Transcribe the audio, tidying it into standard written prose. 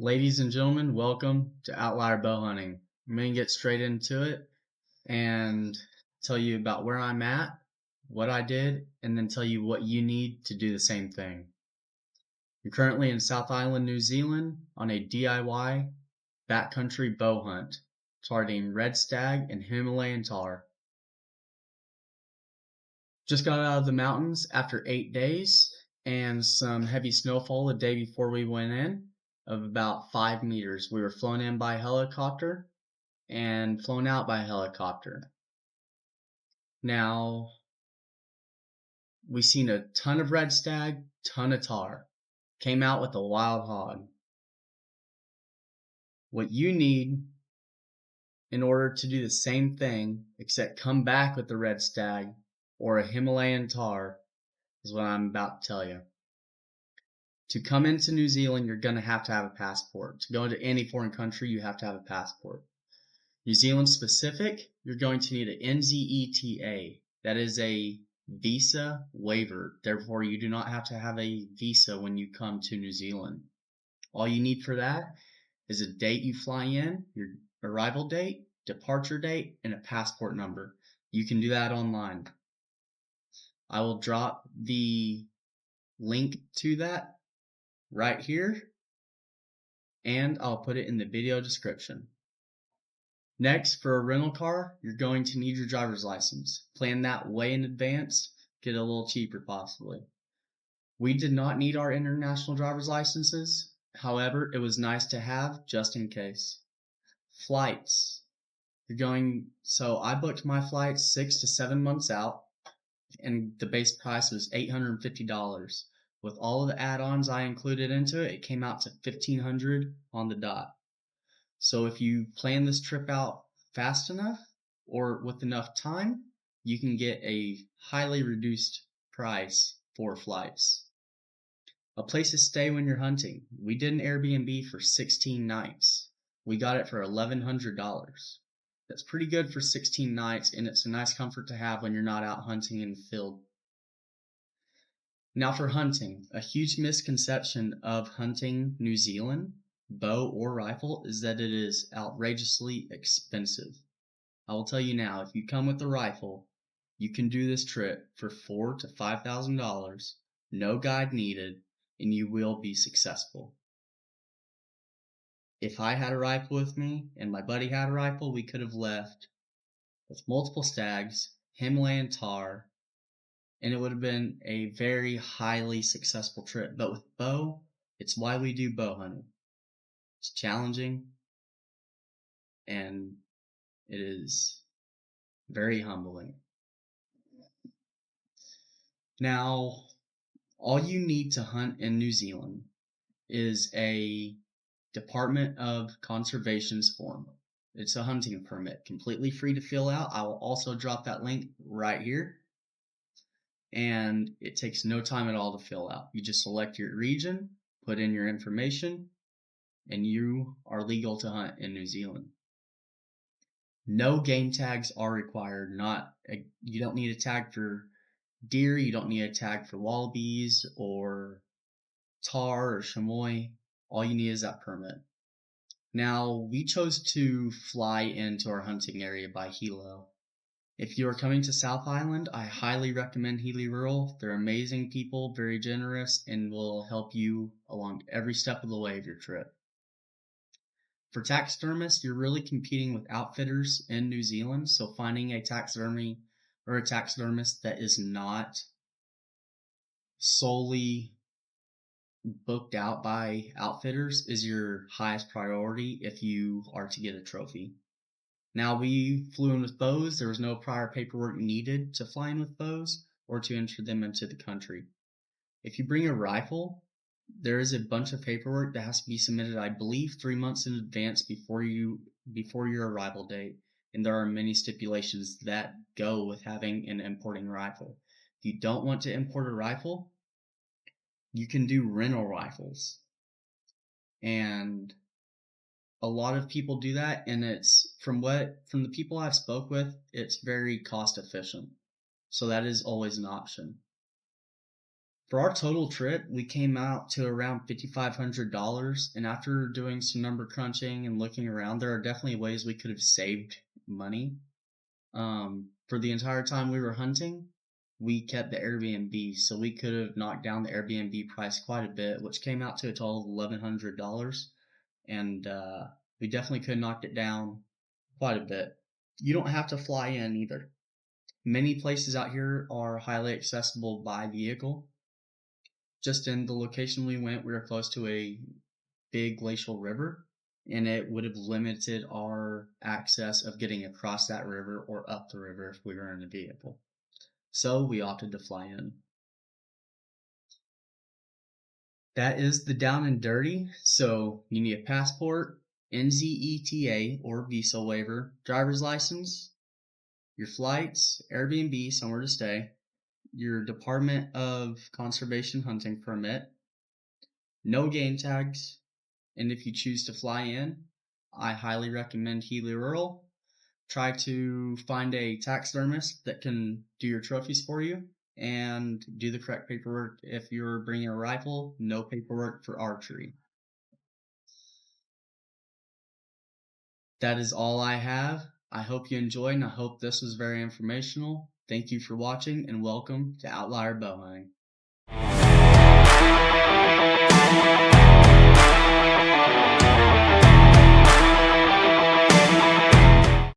Ladies and gentlemen, welcome to Outlier Bow Hunting. I'm going to get straight into it and tell you about where I'm at, what I did, and then tell you what you need to do the same thing. You're currently in South Island, New Zealand on a DIY backcountry bow hunt, targeting red stag and Himalayan tahr. Just got out of the mountains after 8 days and some heavy snowfall the day before we went in of about 5 meters. We were flown in by helicopter and flown out by helicopter. Now, we seen a ton of red stag, ton of tahr. Came out with a wild hog. What you need in order to do the same thing, except come back with the red stag or a Himalayan tahr, is what I'm about to tell you. To come into New Zealand, you're going to have a passport. To go into any foreign country, you have to have a passport. New Zealand specific, you're going to need an nzeta. That is a visa waiver. Therefore, you do not have to have a visa when you come to New Zealand. All you need for that is a date you fly in, your arrival date, departure date, and a passport number. You can do that online. I will drop the link to that right here, and I'll put it in the video description. Next, for a rental car, you're going to need your driver's license. Plan that way in advance, get a little cheaper possibly. We did not need our international driver's licenses. However, it was nice to have just in case. Flights. So I booked my flights 6 to 7 months out, and the base price was $850. With all of the add-ons I included into it, it came out to $1,500 on the dot. So if you plan this trip out fast enough or with enough time, you can get a highly reduced price for flights. A place to stay when you're hunting. We did an Airbnb for 16 nights. We got it for $1,100. That's pretty good for 16 nights, and it's a nice comfort to have when you're not out hunting in the field. Now for hunting, a huge misconception of hunting New Zealand, bow or rifle, is that it is outrageously expensive. I will tell you now, if you come with a rifle, you can do this trip for $4,000 to $5,000, no guide needed, and you will be successful. If I had a rifle with me and my buddy had a rifle, we could have left with multiple stags, Himalayan tahr, and it would have been a very highly successful trip. But with bow, it's why we do bow hunting. It's challenging, and it is very humbling. Now, all you need to hunt in New Zealand is a Department of Conservation's form. It's a hunting permit, completely free to fill out. I will also drop that link right here. And it takes no time at all to fill out. You just select your region, put in your information, and you are legal to hunt in New Zealand. No game tags are required. You don't need a tag for deer, you don't need a tag for wallabies or tahr or chamois. All you need is that permit. Now, we chose to fly into our hunting area by helo. If you are coming to South Island, I highly recommend Healy Rural. They're amazing people, very generous, and will help you along every step of the way of your trip. For taxidermists, you're really competing with outfitters in New Zealand, so finding a taxidermy or a taxidermist that is not solely booked out by outfitters is your highest priority if you are to get a trophy. Now, we flew in with bows. There was no prior paperwork needed to fly in with bows or to enter them into the country. If you bring a rifle, there is a bunch of paperwork that has to be submitted, I believe, 3 months in advance before your arrival date, and there are many stipulations that go with having and importing a rifle. If you don't want to import a rifle, you can do rental rifles, and a lot of people do that, and it's from the people I've spoke with, it's very cost efficient. So that is always an option. For our total trip, we came out to around $5,500. And after doing some number crunching and looking around, there are definitely ways we could have saved money. For the entire time we were hunting, we kept the Airbnb, so we could have knocked down the Airbnb price quite a bit, which came out to a total of $1,100. And we definitely could have knocked it down quite a bit. You don't have to fly in either. Many places out here are highly accessible by vehicle. Just in the location we went, we were close to a big glacial river, and it would have limited our access of getting across that river or up the river if we were in a vehicle. So we opted to fly in. That is the down and dirty. So you need a passport, NZETA or visa waiver, driver's license, your flights, Airbnb, somewhere to stay, your Department of Conservation hunting permit, no game tags, and if you choose to fly in, I highly recommend Healy Rural. Try to find a taxidermist that can do your trophies for you and do the correct paperwork. If you're bringing a rifle, no paperwork for archery. That is all I have. I hope you enjoyed and I hope this was very informational. Thank you for watching and welcome to Outlier Bowhunting.